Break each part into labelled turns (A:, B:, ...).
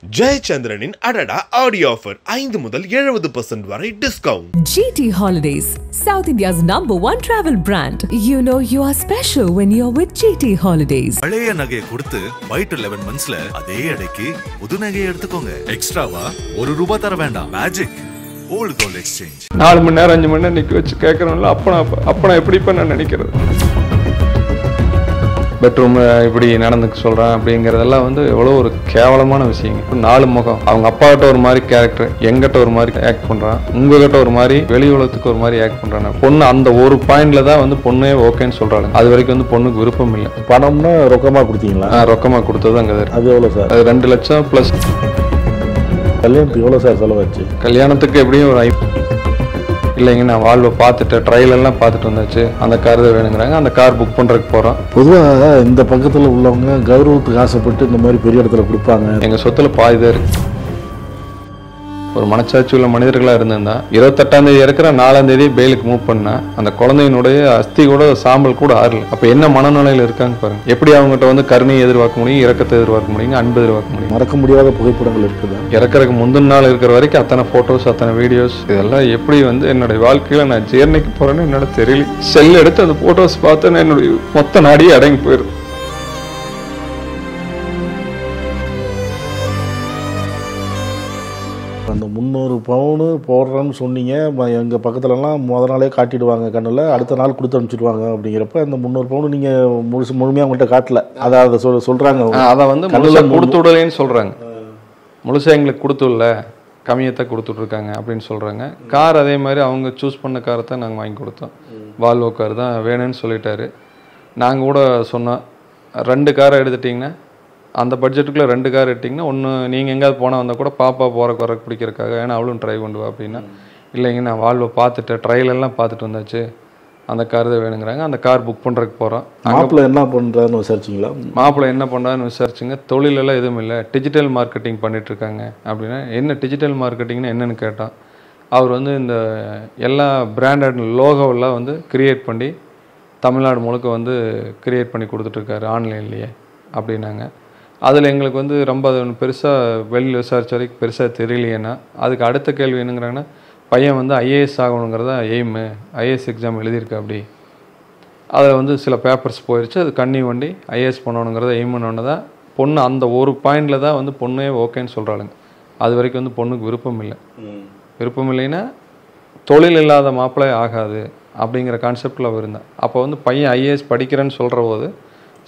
A: ஜெயச்சந்திரனின் அடடா audio offer 5 முதல் 70% வரை discount.
B: GT Holidays, South India's #1 travel brand. You know you are special when you're with GT Holidays.
C: பழைய நகையை கொடுத்து white 11 monthsல அதே எடைக்கு புது நகையை எடுத்துக்கோங்க. எக்ஸ்ட்ராவா ₹1 தர வேண்டாம். Magic old gold exchange.
D: 4 மணி நேரம் 5 மணி நேரம் நிக்க வச்சு கேட்கறோம்ல, அப்ப நான் எப்படிப்பா நான் நினைக்கிறது. பெட்ரூம் இப்படி நடந்துக்க சொல்கிறேன் அப்படிங்கிறதெல்லாம் வந்து எவ்வளோ ஒரு கேவலமான விஷயங்க. 4 முகம், அவங்க அப்பாகிட்ட ஒரு மாதிரி கேரக்டர், எங்கிட்ட ஒரு மாதிரி ஆக்ட் பண்ணுறான், உங்ககிட்ட ஒரு மாதிரி, வெளி உலகத்துக்கு ஒரு மாதிரி ஆக்ட் பண்ணுறாங்க. பொண்ணு அந்த ஒரு பாயிண்ட்ல தான் வந்து பொண்ணே ஓகேன்னு சொல்கிறாங்க. அது வரைக்கும் வந்து பொண்ணுக்கு விருப்பம் இல்லை.
E: பணம்னா ரொக்கமாக கொடுத்தீங்களா?
D: ரொக்கமாக கொடுத்தது அங்கே
E: அது எவ்வளோ சார்?
D: அது 2 லட்சம் ப்ளஸ்.
E: கல்யாணத்துக்கு எவ்வளோ சார் செலவாச்சு?
D: கல்யாணத்துக்கு எப்படியும் ஒரு இல்லைங்க, நான் வாழ்வை பார்த்துட்டேன், ட்ரையல் எல்லாம் பார்த்துட்டு வந்தாச்சு, அந்த கார் தான் வேணுங்கிறாங்க. அந்த கார் புக் பண்ணுறதுக்கு போகிறோம்.
E: பொதுவாக இந்த பக்கத்தில் உள்ளவங்க கௌரவத்துக்கு ஆசைப்பட்டு இந்த மாதிரி பெரிய இடத்துல கொடுப்பாங்க.
D: எங்கள் சொத்தில் பாதி தான் இருக்கு. ஒரு மனச்சாட்சி உள்ள மனிதர்களாக இருந்திருந்தா 28ஆம் தேதி இருக்கிற 4ஆம் தேதி பெயிலுக்கு மூவ் பண்ணா அந்த குழந்தையினுடைய அஸ்தி கூட சாம்பல் கூட ஆறல. அப்போ என்ன மனநிலையில் இருக்காங்க பாருங்க. எப்படி அவங்ககிட்ட வந்து கருணையை எதிர்பார்க்க முடியும், இரக்கத்தை எதிர்பார்க்க முடியும், அன்பு எதிர்பார்க்க முடியும்?
E: மறக்க முடியாத புகைப்படங்கள் இருக்குது.
D: இறக்கிறதுக்கு முந்தின நாள் இருக்கிற வரைக்கும் அத்தனை ஃபோட்டோஸ், அத்தனை வீடியோஸ், இதெல்லாம் எப்படி வந்து என்னுடைய வாழ்க்கையில் நான் ஜீர்ணிக்க போறேன்னு என்னால தெரியல. செல் எடுத்து அந்த ஃபோட்டோஸ் பார்த்தா என்னுடைய மொத்த நாடியே அடங்கி போயிடும்.
E: அந்த 300 பவுனு போடுறேன்னு சொன்னீங்க. எங்கள் பக்கத்துலலாம் முத நாளே காட்டிடுவாங்க கண்ணில், அடுத்த நாள் கொடுத்து அனுப்பிச்சிடுவாங்க. அப்படிங்கிறப்ப அந்த 300 பவுனு நீங்கள் முழுமையாக அவங்கள்ட்ட காட்டல. அதை சொல்கிறாங்க.
D: அதை வந்து முழுசாக கொடுத்து விடலேன்னு சொல்கிறாங்க. முழுசாக எங்களுக்கு கொடுத்து விடல, கம்மியத்தை கொடுத்துட்ருக்காங்க அப்படின்னு சொல்கிறாங்க. கார் அதே மாதிரி அவங்க சூஸ் பண்ண காரை தான் நாங்கள் வாங்கி கொடுத்தோம். வால்வோ கார் தான் வேணும்னு சொல்லிட்டாரு. நாங்கள் கூட சொன்னோம், 2 காரை எடுத்துட்டிங்கன்னா, அந்த பட்ஜெட்டுக்குள்ளே 2 கார் எடுத்திங்கன்னா, ஒன்று நீங்கள் எங்கேயாவது போனால் வந்தால் கூட பாப்பா போகிற பிடிக்கிறதுக்காக, ஏன்னா அவளும் ட்ரை பண்ணுவா அப்படின்னா. இல்லைங்க, நான் வாழ்வை பார்த்துட்டேன், ட்ரையலெல்லாம் பார்த்துட்டு வந்தாச்சு, அந்த கார் தான் வேணுங்கிறாங்க. அந்த கார் புக் பண்ணுறதுக்கு போகிறோம்.
E: மாப்பிள்ளை என்ன பண்ணுறாருன்னு விசாரிச்சிங்களா?
D: மாப்பிள்ளை என்ன பண்ணுறான்னு விசாரிச்சுங்க. தொழிலெல்லாம் எதுவும் இல்லை, டிஜிட்டல் மார்க்கெட்டிங் பண்ணிகிட்ருக்காங்க. அப்படின்னா என்ன டிஜிட்டல் மார்க்கெட்டிங்னா என்னென்னு கேட்டால், அவர் வந்து இந்த எல்லா பிராண்டட் லோகோவெல்லாம் வந்து கிரியேட் பண்ணி தமிழ்நாடு முழுக்க வந்து கிரியேட் பண்ணி கொடுத்துட்ருக்காரு ஆன்லைன்லேயே அப்படின்னாங்க. அதில் எங்களுக்கு வந்து ரொம்ப அது ஒன்று பெருசாக வெளியில் விசாரிச்ச வரைக்கும் பெருசாக தெரியலையேன்னா, அதுக்கு அடுத்த கேள்வி என்னங்கிறாங்கன்னா, பையன் வந்து ஐஏஎஸ் ஆகணுங்கிறதா எய்மு, ஐஏஎஸ் எக்ஸாம் எழுதியிருக்கா அப்படி, அதில் வந்து சில பேப்பர்ஸ் போயிடுச்சு, அது கண்ணி வண்டி ஐஏஎஸ் பண்ணணுங்கிறத எய்முன்னு தான் பொண்ணு அந்த ஒரு பாயிண்டில் தான் வந்து பொண்ணே ஓகேன்னு சொல்கிறாளுங்க. அது வரைக்கும் வந்து பொண்ணுக்கு விருப்பம் இல்லை. விருப்பம் இல்லைன்னா தொழில் இல்லாத மாப்பிள்ளை ஆகாது அப்படிங்கிற கான்செப்டில் அவர் இருந்தால். அப்போ வந்து பையன் ஐஏஎஸ் படிக்கிறேன்னு சொல்கிற போது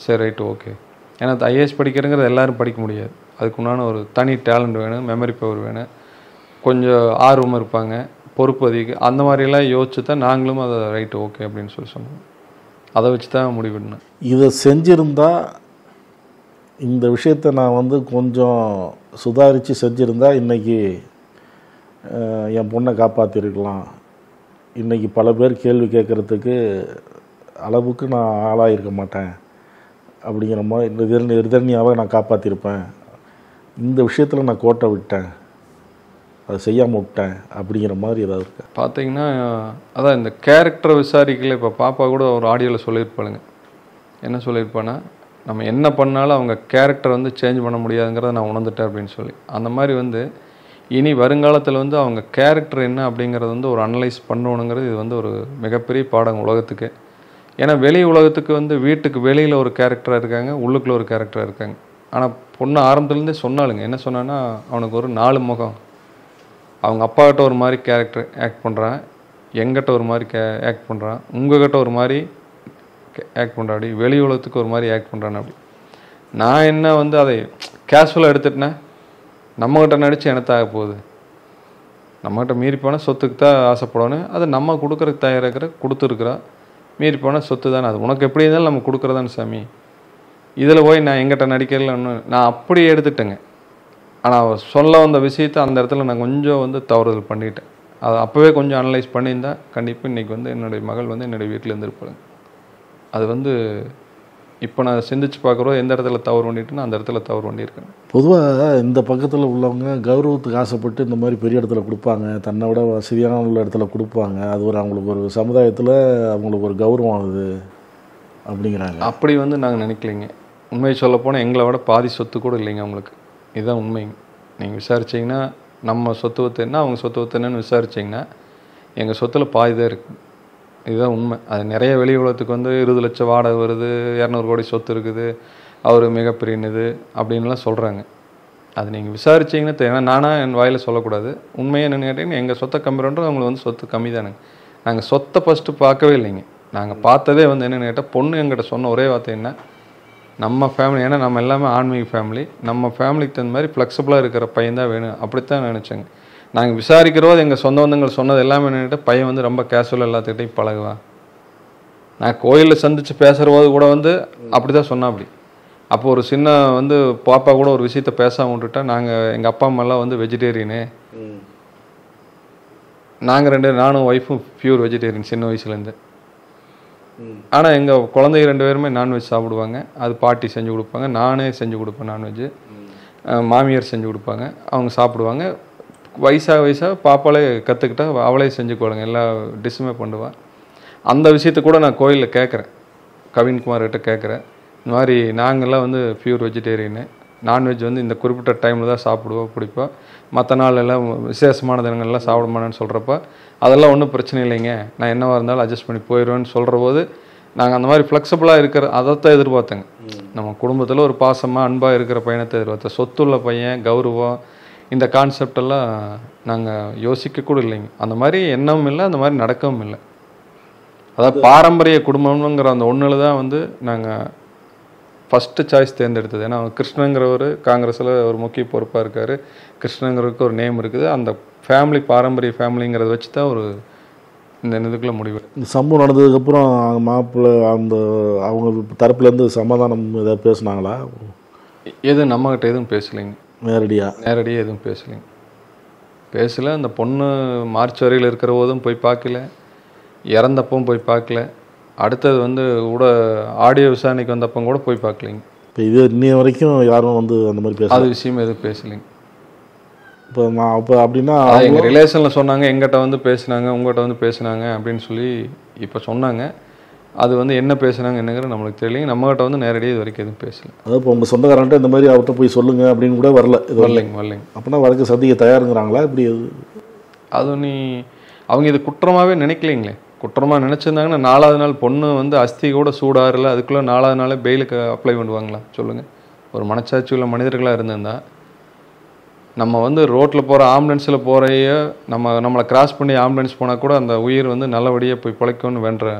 D: சரி ரைட்டு ஓகே. ஏன்னா ஐஏஎஸ் படிக்கிறங்கிறது எல்லோரும் படிக்க முடியாது. அதுக்கு உண்டான ஒரு தனி டேலண்ட் வேணும், மெமரி பவர் வேணும், கொஞ்சம் ஆர்வம் இருப்பாங்க, பொறுப்பு அதிகம், அந்த மாதிரிலாம் யோசிச்சு தான் நாங்களும் அதை ரைட்டு ஓகே அப்படின்னு சொன்னோம். அதை வச்சு தான் முடிவிடணும்.
E: இதை செஞ்சுருந்தா, இந்த விஷயத்தை நான் வந்து கொஞ்சம் சுதாரித்து செஞ்சுருந்தா இன்றைக்கி என் பொண்ணை காப்பாற்றிருக்கலாம், இன்றைக்கி பல பேர் கேள்வி கேட்குறதுக்கு அளவுக்கு நான் ஆளாயிருக்க மாட்டேன் அப்படிங்கிற மாதிரி நிர்தரணியாவை நான் காப்பாற்றிருப்பேன். இந்த விஷயத்தில் நான் கோட்டை விட்டேன், அதை செய்யாமல் விட்டேன் அப்படிங்கிற மாதிரி ஏதாவது இருக்கா?
D: பார்த்தீங்கன்னா அதான் இந்த கேரக்டரை விசாரிக்கல. இப்போ பாப்பா கூட ஒரு ஆடியோவில் சொல்லியிருப்பாளுங்க. என்ன சொல்லியிருப்பான்னா, நம்ம என்ன பண்ணாலும் அவங்க கேரக்டர் வந்து சேஞ்ச் பண்ண முடியாதுங்கிறத நான் உணர்ந்துட்டேன் அப்படின்னு சொல்லி. அந்த மாதிரி வந்து இனி வருங்காலத்தில் வந்து அவங்க கேரக்டர் என்ன அப்படிங்கிறது வந்து ஒரு அனலைஸ் பண்ணணுங்கிறது இது வந்து ஒரு மிகப்பெரிய பாடம் உலகத்துக்கு. ஏன்னா வெளி உலகத்துக்கு வந்து வீட்டுக்கு வெளியில் ஒரு கேரக்டராக இருக்காங்க, உள்ளுக்குள்ளே ஒரு கேரக்டராக இருக்காங்க. ஆனால் பொண்ணு ஆரம்பத்துலேருந்தே சொன்னாலுங்க, என்ன சொன்னான்னா, அவனுக்கு ஒரு 4 முகம், அவங்க அப்பாக்கிட்ட ஒரு மாதிரி கேரக்டர் ஆக்ட் பண்ணுறான், எங்கிட்ட ஒரு மாதிரி ஆக்ட் பண்ணுறான், உங்ககிட்ட ஒரு மாதிரி ஆக்ட் பண்ணுறான், அப்படி வெளி உலகத்துக்கு ஒரு மாதிரி ஆக்ட் பண்ணுறான். அப்படி நான் என்ன வந்து அதை கேஷுவலாக எடுத்துட்டேன்னா, நம்மகிட்ட நடித்து எனத்தாக போகுது, நம்மகிட்ட மீறி போனால் சொத்துக்கு தான் ஆசைப்படணும், அது நம்ம கொடுக்குறதுக்கு தயாராகிற கொடுத்துருக்குறா, மீறி போனால் சொத்து தானே, அது உனக்கு எப்படி இருந்தாலும் நம்ம கொடுக்குறதானே சாமி, இதில் போய் நான் எங்கிட்ட நடிக்கிறல ஒன்று நான் அப்படி எடுத்துட்டேங்க. ஆனால் சொல்ல வந்த விஷயத்தை அந்த இடத்துல நான் கொஞ்சம் வந்து தவறுதல் பண்ணிட்டேன். அதை அப்போவே கொஞ்சம் அனலைஸ் பண்ணியிருந்தால் கண்டிப்பாக இன்றைக்கி வந்து என்னுடைய மகள் வந்து என்னுடைய வீட்டில் இருந்திருப்பாங்க. அது வந்து இப்போ நான் சிந்திச்சு பார்க்குறோம், எந்த இடத்துல தவறு பண்ணிட்டேன்னா அந்த இடத்துல தவறு பண்ணியிருக்கேன்.
E: பொதுவாக இந்த பக்கத்தில் உள்ளவங்க கௌரவத்துக்கு ஆசைப்பட்டு இந்த மாதிரி பெரிய இடத்துல கொடுப்பாங்க, தன்னை விட வசதியான உள்ள இடத்துல கொடுப்பாங்க, அது ஒரு அவங்களுக்கு ஒரு சமுதாயத்தில் அவங்களுக்கு ஒரு கௌரவம் ஆகுது அப்படிங்கிறாங்க.
D: அப்படி வந்து நாங்கள் நினைக்கலைங்க. உண்மையை சொல்லப்போனால் எங்களை விட பாதி சொத்து கூட இல்லைங்க அவங்களுக்கு. இதுதான் உண்மைங்க. நீங்கள் விசாரிச்சிங்கன்னா நம்ம சொத்து வத்து என்ன அவங்க சொத்து வத்து என்னன்னு விசாரிச்சிங்கன்னா எங்கள் சொத்தில் பாதி தான் இருக்குது. இதுதான் உண்மை. அது நிறைய வெளி உலகத்துக்கு வந்து 20 லட்சம் வாடகை வருது, 200 கோடி சொத்து இருக்குது, அவர் மிகப்பெரிய இது அப்படின்லாம் சொல்கிறாங்க. அது நீங்கள் விசாரிச்சிங்கன்னா ஏன்னா நானாக என் வாயில் சொல்லக்கூடாது. உண்மையாக என்னென்னு கேட்டிங்கன்னா எங்கள் சொத்தை கம்மி பண்ணுறது அவங்களுக்கு வந்து சொத்து கம்மி தானுங்க. நாங்கள் சொத்தை ஃபஸ்ட்டு பார்க்கவே இல்லைங்க. நாங்கள் பார்த்ததே வந்து என்னென்னு கேட்டால் பொண்ணு எங்கிட்ட சொன்ன ஒரே வார்த்தை என்ன, நம்ம ஃபேமிலி, ஏன்னா நம்ம எல்லாமே ஆன்மீக ஃபேமிலி, நம்ம ஃபேமிலிக்கு தகுந்த மாதிரி ஃப்ளெக்சிபிளாக இருக்கிற பையன் தான் வேணும் அப்படித்தான் நினச்சேங்க. நாங்கள் விசாரிக்கிறோது எங்கள் சொந்த பந்தங்கள் சொன்னது எல்லாமே என்னென்னு பையன் வந்து ரொம்ப கேஷுவலாக எல்லாத்துக்கிட்டையும் பழகுவான். நான் கோயிலில் சந்தித்து பேசுகிறபோது கூட வந்து அப்படி தான் சொன்னா. அப்படி அப்போ ஒரு சின்ன வந்து பாப்பா கூட ஒரு விஷயத்த பேசாமல் விட்டுட்டா, நாங்கள் எங்கள் அப்பா அம்மாலாம் வந்து வெஜிடேரியனு, நாங்கள் நானும் ஒய்ஃபும் பியூர் வெஜிடேரியன் சின்ன வயசுலேருந்து. ஆனால் எங்கள் குழந்தைங்க 2 பேருமே நான்வெஜ் சாப்பிடுவாங்க. அது பாட்டி செஞ்சு கொடுப்பாங்க, நானே செஞ்சு கொடுப்பேன் நான்வெஜ்ஜு, மாமியார் செஞ்சு கொடுப்பாங்க, அவங்க சாப்பிடுவாங்க. வயசாக பாப்பாலே கற்றுக்கிட்டா அவளே செஞ்சுக்குவாளுங்க, எல்லா டிஷ்ஷுமே பண்ணுவாள். அந்த விஷயத்த கூட நான் கோயிலில் கேட்குறேன், கவின்குமார்கிட்ட கேட்குறேன். இந்த மாதிரி நாங்கள்லாம் வந்து பியூர் வெஜிடேரியனு, நான்வெஜ் வந்து இந்த குறிப்பிட்ட டைமில் தான் சாப்பிடுவோம் பிடிப்போம், மற்ற நாள் எல்லாம் விசேஷமான தினங்கள்லாம் சாப்பிட மாட்டேன்னு சொல்கிறப்ப அதெல்லாம் ஒன்றும் பிரச்சனை இல்லைங்க, நான் என்னவாக இருந்தாலும் அட்ஜஸ்ட் பண்ணி போயிடுவேன்னு சொல்கிற போது நாங்கள் அந்த மாதிரி ஃப்ளெக்சிபிளாக இருக்கிற அதைத்தான் எதிர்பார்த்தேங்க. நம்ம குடும்பத்தில் ஒரு பாசமாக அன்பாக இருக்கிற பையனத்தை எதிர்பார்த்தேன். சொத்துள்ள பையன், கௌரவம், இந்த கான்செப்டெல்லாம் நாங்கள் யோசிக்க கூட இல்லைங்க. அந்த மாதிரி எண்ணமும் இல்லை, அந்த மாதிரி நடக்கவும் இல்லை. அதாவது பாரம்பரிய குடும்பம்ங்கிற அந்த ஒன்றில் தான் வந்து நாங்கள் ஃபஸ்ட்டு சாய்ஸ் தேர்ந்தெடுத்தது. ஏன்னா கிருஷ்ணங்கிறவர் காங்கிரஸில் ஒரு முக்கிய பொறுப்பாக இருக்கார், கிருஷ்ணங்கிறதுக்கு ஒரு நேம் இருக்குது. அந்த ஃபேமிலி பாரம்பரிய ஃபேமிலிங்கிறத வச்சு தான் ஒரு இந்த இதுக்குள்ளே முடிவு.
E: இந்த சம்பவம் நடந்ததுக்கப்புறம் மாப்பிள்ளை அந்த அவங்க தரப்புலேருந்து சமாதானம் ஏதாவது பேசுனாங்களா?
D: எதுவும் நம்மகிட்ட எதுவும் பேசலைங்க.
E: நேரடியாக
D: எதுவும் பேசலைங்க. பேசலை. அந்த பொண்ணு மார்ச் வரையில் இருக்கிற போதும் போய் பார்க்கல, இறந்தப்பவும் போய் பார்க்கல. அடுத்தது வந்து கூட ஆடியோ விசாரணைக்கு வந்தப்போ கூட போய் பார்க்கலிங்க.
E: இப்போ இது இன்னைய வரைக்கும் யாரும் வந்து அந்த மாதிரி பேச
D: அது விஷயம் எதுவும் பேசலைங்க.
E: இப்போ நான் இப்போ அப்படின்னா
D: எங்கள் ரிலேஷனில் சொன்னாங்க, எங்கிட்ட வந்து பேசினாங்க, உங்கள்கிட்ட வந்து பேசினாங்க அப்படின்னு சொல்லி இப்போ சொன்னாங்க. அது வந்து என்ன பேசுனாங்க என்னங்கிற நம்மளுக்கு தெரியலைங்க. நம்மகிட்ட வந்து நேரடியாக இது வரைக்கும் எதுவும் பேசல.
E: அதாவது இப்போ உங்கள் சொந்தக்காரன்ட்ட இந்த மாதிரி அவர்கிட்ட போய் சொல்லுங்கள் அப்படின்னு கூட வரலைங்க. அப்படின்னா வழக்கு சந்திக்க தயாருங்கிறாங்களா இப்படி?
D: அது அவங்க இது குற்றமாகவே நினைக்கலைங்களே. குற்றமாக நினச்சிருந்தாங்கன்னா 4வது நாள் பொண்ணு வந்து அஸ்தி கூட சூடாகல, அதுக்குள்ளே 4வது நாளே பெயிலுக்கு அப்ளை பண்ணுவாங்களா சொல்லுங்கள்? ஒரு மனச்சாட்சி உள்ள மனிதர்களாக இருந்திருந்தா நம்ம வந்து ரோட்டில் போகிற ஆம்புலன்ஸில் போகிறைய நம்மளை கிராஸ் பண்ணி ஆம்புலன்ஸ் போனால் கூட அந்த உயிர் வந்து நல்லபடியாக போய் பிழைக்கும்னு வேண்ட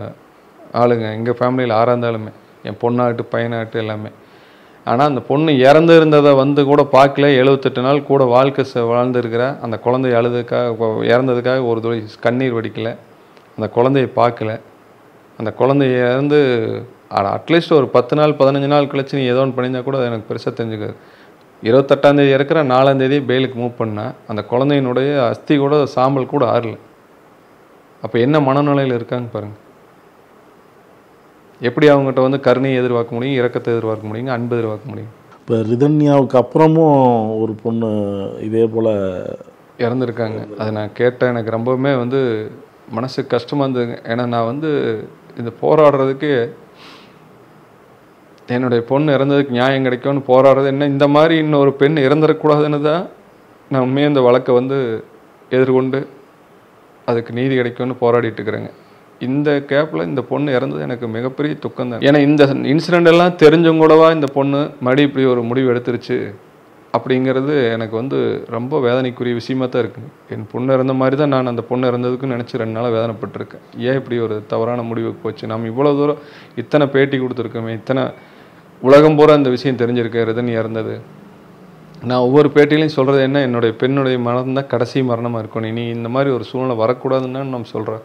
D: ஆளுங்க எங்கள் ஃபேமிலியில் 6 இருந்தாலுமே, என் பொண்ணாகட்டும் பையனாகட்டும் எல்லாமே. ஆனால் அந்த பொண்ணு இறந்து இருந்ததை வந்து கூட பார்க்கல. 78 நாள் கூட வாழ்க்கை வாழ்ந்துருக்கிற அந்த குழந்தை அழுதுக்காக இறந்ததுக்காக ஒரு துளி கண்ணீர் வடிக்கலை, அந்த குழந்தைய பார்க்கல. அந்த குழந்தைய இறந்து அட்லீஸ்ட் ஒரு 10 நாள் 15 நாள் கழிச்சு நீ ஏதோ ஒன்று பண்ணியிருந்தா கூட அது எனக்கு பெருசாக தெரிஞ்சுக்காது. 28ஆம் தேதி இறக்குற 4ஆம் தேதி பெயிலுக்கு மூவ் பண்ணால் அந்த குழந்தையினுடைய அஸ்தி கூட சாம்பல் கூட ஆறல. அப்போ என்ன மனநிலையில் இருக்காங்க பாருங்கள். எப்படி அவங்ககிட்ட வந்து கருணையை எதிர்பார்க்க முடியும், இரக்கத்தை எதிர்பார்க்க முடியுங்க, அன்பு எதிர்பார்க்க முடியும்?
E: இப்போ ரிதன்யாவுக்கு அப்புறமும் ஒரு பொண்ணு இதே போல்
D: இறந்துருக்காங்க. அதை நான் கேட்டேன், எனக்கு ரொம்பவுமே வந்து மனசுக்கு கஷ்டமாக இருந்ததுங்க. ஏன்னா நான் வந்து இந்த போராடுறதுக்கு என்னுடைய பொண்ணு இறந்ததுக்கு நியாயம் கிடைக்கும்னு போராடுறது என்ன, இந்த மாதிரி இன்னொரு பெண் இறந்துடக்கூடாதுன்னு தான் நான் உண்மையாக இந்த வழக்கை வந்து எதிர்கொண்டு அதுக்கு நீதி கிடைக்கும்னு போராடிட்டு இருக்கிறேங்க. இந்த கேப்பில் இந்த பொண்ணு இறந்தது எனக்கு மிகப்பெரிய துக்கம் தான். ஏன்னா இந்த இன்சிடெண்ட் எல்லாம் தெரிஞ்சும் கூடவா இந்த பொண்ணு மறுபடியும் இப்படி ஒரு முடிவு எடுத்துருச்சு அப்படிங்கிறது எனக்கு வந்து ரொம்ப வேதனைக்குரிய விஷயமா தான் இருக்குங்க. என் பொண்ணு இறந்த மாதிரி தான் நான் அந்த பொண்ணு இறந்ததுக்குன்னு நினச்சி 2 நாளாக வேதனைப்பட்டிருக்கேன். ஏன் இப்படி ஒரு தவறான முடிவுக்கு போச்சு? நம்ம இவ்வளோ தூரம் இத்தனை பேட்டி கொடுத்துருக்கோமே, இத்தனை உலகம் பூரா இந்த விஷயம் தெரிஞ்சிருக்கேன் ரிதன் இறந்தது. நான் ஒவ்வொரு பேட்டிலையும் சொல்கிறது என்ன, என்னுடைய பெண்ணுடைய மரணம் தான் கடைசி மரணமாக இருக்கணும், இனி இந்த மாதிரி ஒரு சூழ்நிலை வரக்கூடாதுன்னு நம்ம சொல்கிறேன்.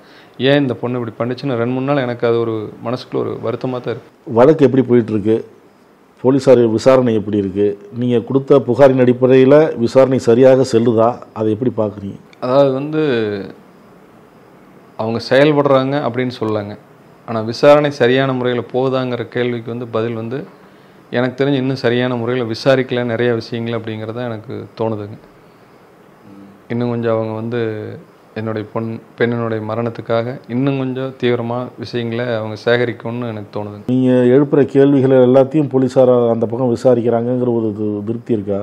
D: ஏன் இந்த பொண்ணு இப்படி பண்ணிச்சுன்னு 2-3 நாள் எனக்கு அது ஒரு மனசுக்குள்ள ஒரு வருத்தமாக தான் இருக்குது.
E: வழக்கு எப்படி போயிட்டுருக்கு? போலீஸார் விசாரணை எப்படி இருக்குது? நீங்கள் கொடுத்த புகாரின் அடிப்படையில் விசாரணை சரியாக செல்லுதா? அதை எப்படி பார்க்குறீங்க?
D: அதாவது வந்து அவங்க செயல்படுறாங்க அப்படின்னு சொல்லலாங்க. ஆனால் விசாரணை சரியான முறையில் போகுதாங்கிற கேள்விக்கு வந்து பதில் வந்து எனக்கு தெரிஞ்சு இன்னும் சரியான முறையில் விசாரிக்கல நிறைய விஷயங்கள் அப்படிங்கிறத எனக்கு தோணுதுங்க. இன்னும் கொஞ்சம் அவங்க வந்து என்னுடைய பெண்ணினுடைய மரணத்துக்காக இன்னும் கொஞ்சம் தீவிரமாக விஷயங்களை அவங்க சேகரிக்கணும்னு எனக்கு தோணுது.
E: நீங்கள் எழுப்புகிற கேள்விகளை எல்லாத்தையும் போலீஸார் அந்த பக்கம் விசாரிக்கிறாங்கங்கிற ஒரு திருப்தி இருக்கா?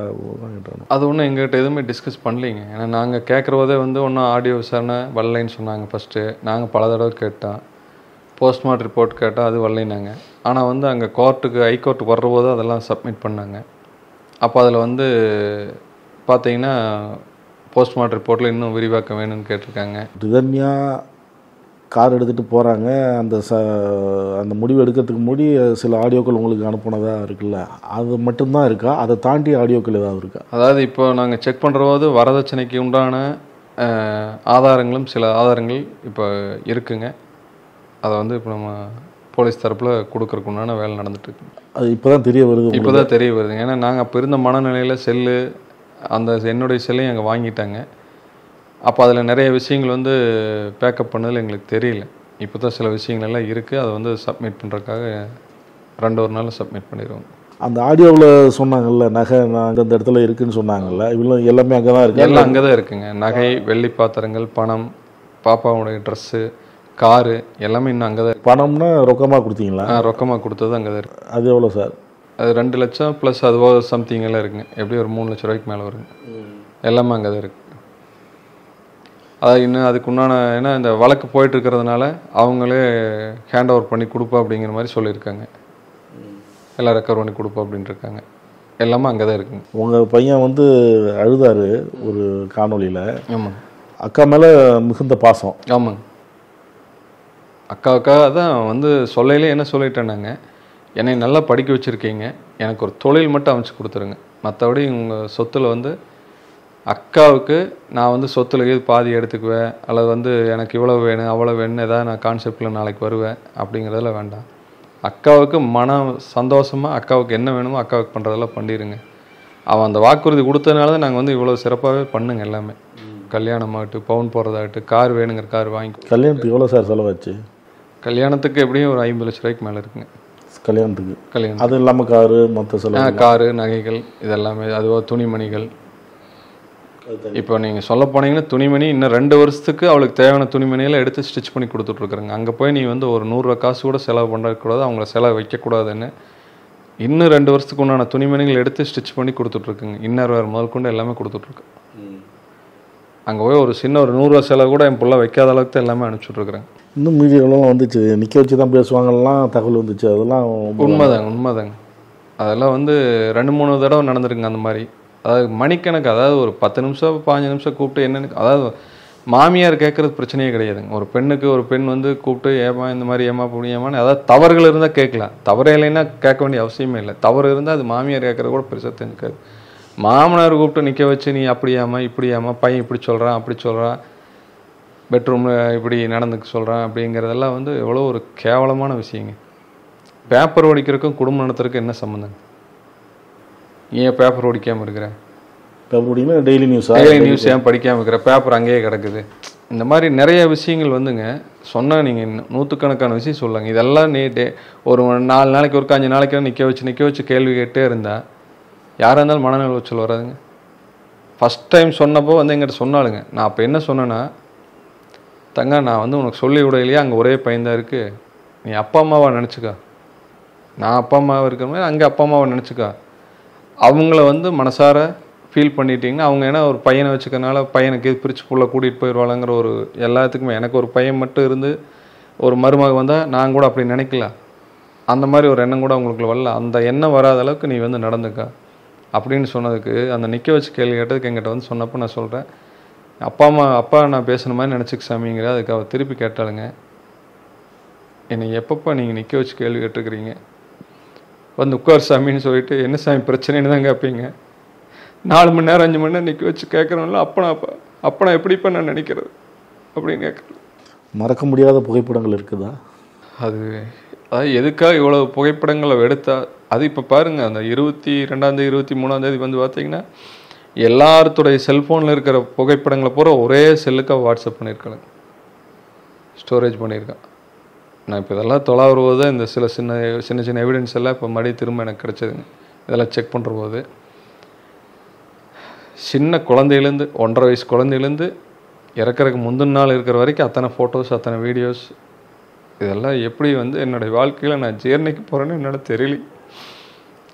D: அது ஒன்றும் எங்கள்கிட்ட எதுவுமே டிஸ்கஸ் பண்ணலைங்க. ஏன்னா நாங்கள் கேட்குறதே வந்து ஒன்றும் ஆடியோ விசாரணை வரலைன்னு சொன்னாங்க ஃபஸ்ட்டு. நாங்கள் பல தடவை கேட்டோம், போஸ்ட்மார்ட்டம் ரிப்போர்ட் கேட்டால் அது வரலைனாங்க. ஆனால் வந்து அங்கே கோர்ட்டுக்கு ஹைகோர்ட்டுக்கு வர்றபோது அதெல்லாம் சப்மிட் பண்ணாங்க. அப்போ அதில் வந்து பார்த்தீங்கன்னா போஸ்ட்மார்ட்டம் ரிப்போர்ட்டில் இன்னும் விரிவாக்கம் வேணும்னு கேட்டிருக்காங்க.
E: ரிதன்யா கார் எடுத்துகிட்டு போகிறாங்க, அந்த முடிவு எடுக்கிறதுக்கு முன்னாடி சில ஆடியோக்கள் உங்களுக்கு அனுப்புனதாக இருக்குல்ல, அது மட்டும்தான் இருக்கா? அதை தாண்டி ஆடியோக்கள் ஏதாவது இருக்கா?
D: அதாவது இப்போ நாங்கள் செக் பண்ணுற போது வரதட்சணைக்கு உண்டான ஆதாரங்களும் சில ஆதாரங்கள் இப்போ இருக்குங்க. அதை வந்து இப்போ நம்ம போலீஸ் தரப்பில் கொடுக்கறதுக்கு உண்டான வேலை நடந்துட்டுருக்கு. அது
E: இப்போ தான் தெரிய வருது.
D: இப்போ தான் தெரிய வருதுங்க. ஏன்னா நாங்கள் அப்போ இருந்த மனநிலையில் செல்லு அந்த என்னுடைய செல்லையும் அங்கே வாங்கிட்டாங்க. அப்போ அதில் நிறைய விஷயங்கள் வந்து பேக்கப் பண்ணதில் எங்களுக்கு தெரியல. இப்போ தான் சில விஷயங்கள் எல்லாம் இருக்குது. அதை வந்து சப்மிட் பண்ணுறதுக்காக 2 நாளில் சப்மிட் பண்ணிடுவோம்.
E: அந்த ஆடியோவில் சொன்னாங்கல்ல, நகை நான் அந்த இடத்துல இருக்குதுன்னு சொன்னாங்கல்ல, இவ்வளோ எல்லாமே அங்கே தான் இருக்குது?
D: எல்லாம் அங்கே தான் இருக்குங்க. நகை, வெள்ளி பாத்திரங்கள், பணம், பாப்பாவுடைய ட்ரெஸ்ஸு, காரு எல்லாமே இன்னும் அங்கே தான்.
E: பணம்னா ரொக்கமாக கொடுத்தீங்களா?
D: ரொக்கமாக கொடுத்தது அங்கே தான் இருக்குது.
E: அது எவ்வளோ சார்?
D: அது 2 லட்சம் ப்ளஸ் அதுவாக சம்திங் எல்லாம் இருக்குங்க. எப்படி ஒரு 3 லட்ச ரூபாய்க்கு மேலே வருங்க. எல்லாமே அங்கே தான் இருக்குது. அது இன்னும் அதுக்கு உண்டான ஏன்னா இந்த வழக்கு போயிட்டு இருக்கிறதுனால அவங்களே ஹேண்ட் ஓவர் பண்ணி கொடுப்பா அப்படிங்கிற மாதிரி சொல்லியிருக்காங்க. எல்லாம் ரெக்கவர் பண்ணி கொடுப்பா அப்படின்ட்டு இருக்காங்க. எல்லாமே அங்கே தான் இருக்குங்க.
E: உங்கள் பையன் வந்து அழுதாரு ஒரு காணொலியில்.
D: ஆமாங்க.
E: அக்கா மேலே மிகுந்த பாசம்.
D: ஆமாங்க. அக்காவுக்காக தான் வந்து சொல்லையிலே என்ன சொல்லிட்டேன்னாங்க, என்னை நல்லா படிக்க வச்சுருக்கீங்க, எனக்கு ஒரு தொழில் மட்டும் அமைச்சு கொடுத்துருங்க, மற்றபடி உங்கள் சொத்தில் வந்து அக்காவுக்கு நான் வந்து சொத்தில் இது பாதி எடுத்துக்குவேன், அல்லது வந்து எனக்கு இவ்வளோ வேணும் அவ்வளோ வேணும் ஏதாவது நான் கான்செப்டில் நாளைக்கு வருவேன் அப்படிங்கிறதெல்லாம் வேண்டாம். அக்காவுக்கு மனம் சந்தோஷமாக அக்காவுக்கு என்ன வேணுமோ அக்காவுக்கு பண்ணுறதெல்லாம் பண்ணிடுங்க. அவன் அந்த வாக்குறுதி கொடுத்ததுனால தான் நாங்கள் வந்து இவ்வளோ சிறப்பாகவே பண்ணுங்க. எல்லாமே கல்யாணமாகட்டும், பவுன் போகிறதாகட்டும், கார் வேணுங்கிற கார் வாங்கி.
E: கல்யாணத்துக்கு எவ்வளோ சார் செலவாச்சு?
D: கல்யாணத்துக்கு எப்படியும் ஒரு 50 லட்ச ரூபாய்க்கு மேலே இருக்குங்க.
E: கல்யாணம் அது இல்லாமல் காரு மொத்த செலவு,
D: காரு, நகைகள் இதெல்லாமே, அதுவாக துணிமணிகள். இப்போ நீங்கள் சொல்ல போனீங்கன்னா துணிமணி இன்னும் 2 வருஷத்துக்கு அவளுக்கு தேவையான துணிமணியெல்லாம் எடுத்து ஸ்டிச் பண்ணி கொடுத்துட்ருக்குறேங்க. அங்கே போய் நீ வந்து ஒரு 100 ரூபா காசு கூட செலவு பண்ணக்கூடாது, அவங்கள செலவு வைக்கக்கூடாதுன்னு இன்னும் 2 வருஷத்துக்கு உண்டான துணிமணிகள் எடுத்து ஸ்டிச் பண்ணி கொடுத்துட்ருக்குங்க. இன்னர் வேறு முதல் கொண்டு எல்லாமே கொடுத்துட்ருக்கு. அங்கே போய் ஒரு சின்ன ஒரு 100 ரூபா செலவு கூட என் பிள்ளை வைக்காத அளவுக்கு தான் எல்லாமே அனுப்பிச்சுட்ருக்குறேன்.
E: இன்னும் மீடியாவெல்லாம் வந்துச்சு, நிற்க வச்சு தான் பேசுவாங்கலாம் தகவல் வந்துச்சு. அதெல்லாம்
D: உண்மைதாங்க. அதெல்லாம் வந்து 2-3 தடவை நடந்துருக்குங்க அந்த மாதிரி. அதாவது மணிக்கணக்கு, அதாவது ஒரு 10 நிமிஷம் 15 நிமிஷம் கூப்பிட்டு என்னென்னு, அதாவது மாமியார் கேட்குறது பிரச்சனையே கிடையாதுங்க. ஒரு பெண்ணுக்கு ஒரு பெண் வந்து கூப்பிட்டு ஏமா இந்த மாதிரி ஏமா புண்ணியமானு, அதாவது தவறுகள் இருந்தால் கேட்கலாம், தவறே இல்லைன்னா கேட்க வேண்டிய அவசியமே இல்லை. தவறு இருந்தால் அது மாமியார் கேட்குறது கூட பெருசாக தெரிஞ்சுக்காது. மாமனார் கூப்பிட்டு நிற்க வச்சு நீ அப்படியாமா இப்படியாமா, பையன் இப்படி சொல்கிறான் அப்படி சொல்கிறான், பெட்ரூமில் இப்படி நடந்துக்க சொல்கிறான் அப்படிங்கிறதெல்லாம் வந்து எவ்வளோ ஒரு கேவலமான விஷயங்க. பேப்பர் ஓடிக்கிறதுக்கும் குடும்பம் நடத்துறதுக்கும் என்ன சம்மந்தம்? ஏன் பேப்பர் ஓடிக்காமல் இருக்கிற?
E: பேப்பர் ஓடினா டெய்லி நியூஸ்
D: ஏன் படிக்காமல் இருக்கிற? பேப்பர் அங்கேயே கிடக்குது. இந்த மாதிரி நிறைய விஷயங்கள் வந்துங்க சொன்னால் நீங்கள் 100கணக்கான விஷயம் சொல்லுங்க. இதெல்லாம் நீ ஒரு 4 நாளைக்கு ஒரு 5 நாளைக்கு நிற்க வச்சு கேள்வி கேட்டே இருந்தால் யாராக இருந்தாலும் மனநல உளைச்சல் வராதுங்க. ஃபஸ்ட் டைம் சொன்னப்போ வந்து எங்கிட்ட சொன்னாலுங்க, நான் அப்போ என்ன சொன்னேன்னா, தங்க நான் வந்து உனக்கு சொல்லி விடையிலையே, அங்கே ஒரே பையன்தான் இருக்குது, நீ அப்பா அம்மாவை நினச்சிக்கா, நான் அப்பா அம்மாவை இருக்கிற மாதிரி அங்கே அப்பா அம்மாவை நினச்சிக்கா, அவங்கள வந்து மனசார ஃபீல் பண்ணிட்டீங்கன்னா அவங்க ஏன்னா ஒரு பையனை வச்சுக்கனால பையனுக்கு இது பிரித்து புள்ள கூட்டிகிட்டு போயிடுவாளுங்கிற ஒரு எல்லாத்துக்குமே. எனக்கு ஒரு பையன் மட்டும் இருந்து ஒரு மருமக வந்தால் நான் கூட அப்படி நினைக்கல, அந்த மாதிரி ஒரு எண்ணம் கூட அவங்களுக்குள்ள வரல. அந்த எண்ணம் வராத அளவுக்கு நீ வந்து நடந்துக்கா அப்படின்னு சொன்னதுக்கு, அந்த நிற்க வச்சு கேள்வி கேட்டதுக்கு எங்கிட்ட வந்து சொன்னப்போ நான் சொல்கிறேன், அப்பா நான் பேசுன மாதிரி நினச்சிக்க சாமிங்கிற. அதுக்கு அவள் திருப்பி கேட்டாளுங்க, என்னை எப்பப்போ நீங்கள் நிற்க வச்சு கேள்வி கேட்டுருக்கிறீங்க, வந்து உட்கார் சாமின்னு சொல்லிட்டு என்ன சாமி பிரச்சனைன்னு தான் கேட்பீங்க, 4 மணி நேரம் 5 மணி நேரம் நிற்க வச்சு கேட்குறோம்ல, அப்பனா எப்படிப்பா நான் நினைக்கிறது அப்படின்னு கேட்குறேன்.
E: மறக்க முடியாத புகைப்படங்கள் இருக்குதா?
D: அதாவது எதுக்காக இவ்வளோ புகைப்படங்களை எடுத்தா? அது இப்போ பாருங்கள், அந்த 22ஆம் தேதி 23ஆம் தேதி வந்து பார்த்தீங்கன்னா எல்லாத்துடைய செல்ஃபோனில் இருக்கிற புகைப்படங்களை பூரா ஒரே செல்லுக்காக வாட்ஸ்அப் பண்ணியிருக்காங்க, ஸ்டோரேஜ் பண்ணியிருக்கேன். நான் இப்போ இதெல்லாம் தொலைவுறது தான் இந்த சின்ன எவிடன்ஸ் எல்லாம் இப்போ மறுபடியும் திரும்ப எனக்கு கிடச்சிதுங்க. இதெல்லாம் செக் பண்ணுற போது சின்ன குழந்தையிலேருந்து 1.5 வயசு குழந்தையிலேருந்து இறக்கறதுக்கு முந்தின நாள் இருக்கிற வரைக்கும் அத்தனை ஃபோட்டோஸ், அத்தனை வீடியோஸ், இதெல்லாம் எப்படி வந்து என்னுடைய வாழ்க்கையில் நான் ஜீர்ணிக்க போகிறேன்னு என்னால் தெரியல.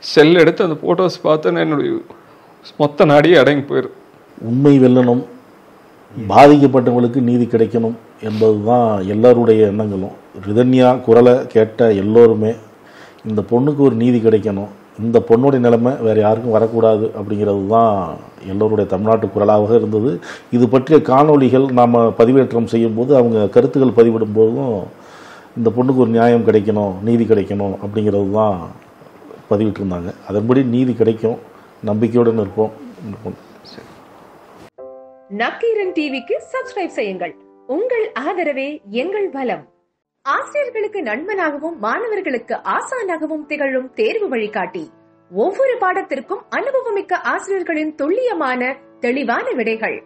D: செல் எடுத்து அந்த ஃபோட்டோஸ் பார்த்தேன்னா என்னுடைய மொத்த நாடியே அடங்கி போயிடும்.
E: உண்மை வெல்லணும், பாதிக்கப்பட்டவங்களுக்கு நீதி கிடைக்கணும் என்பது தான் எல்லாருடைய எண்ணங்களும். ரிதன்யா குரலை கேட்ட எல்லோருமே இந்த பொண்ணுக்கு ஒரு நீதி கிடைக்கணும், இந்த பொண்ணுடைய நிலைமை வேறு யாருக்கும் வரக்கூடாது அப்படிங்கிறது தான் எல்லோருடைய தமிழ்நாட்டு குரலாக இருந்தது. இது பற்றிய காணொளிகள் நாம் பதிவேற்றம் செய்யும்போது அவங்க கருத்துக்கள் பதிவிடும் போதும் இந்த பொண்ணுக்கு ஒரு நியாயம் கிடைக்கணும், நீதி கிடைக்கணும் அப்படிங்கிறது தான் பதிவிட்டிருந்தாங்க. அதன்படி நீதி கிடைக்கும், நம்பிக்கையுடன் இருப்போம்.
F: நக்கீரன் டிவிக்கு சப்ஸ்கிரைப் செய்யுங்கள். உங்கள் ஆதரவே எங்கள் பலம். ஆசிரியர்களுக்கு நண்பனாகவும் மாணவர்களுக்கு ஆசானாகவும் திகழும் தேர்வு வழிகாட்டி. ஒவ்வொரு பாடத்திற்கும் அனுபவமிக்க ஆசிரியர்களின் துல்லியமான தெளிவான விடைகள்.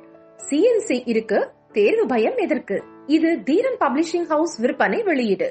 F: CNC இருக்கு, தேர்வு பயம் எதற்கு? இது தீரன் பப்ளிஷிங் ஹவுஸ் விற்பனை வெளியீடு.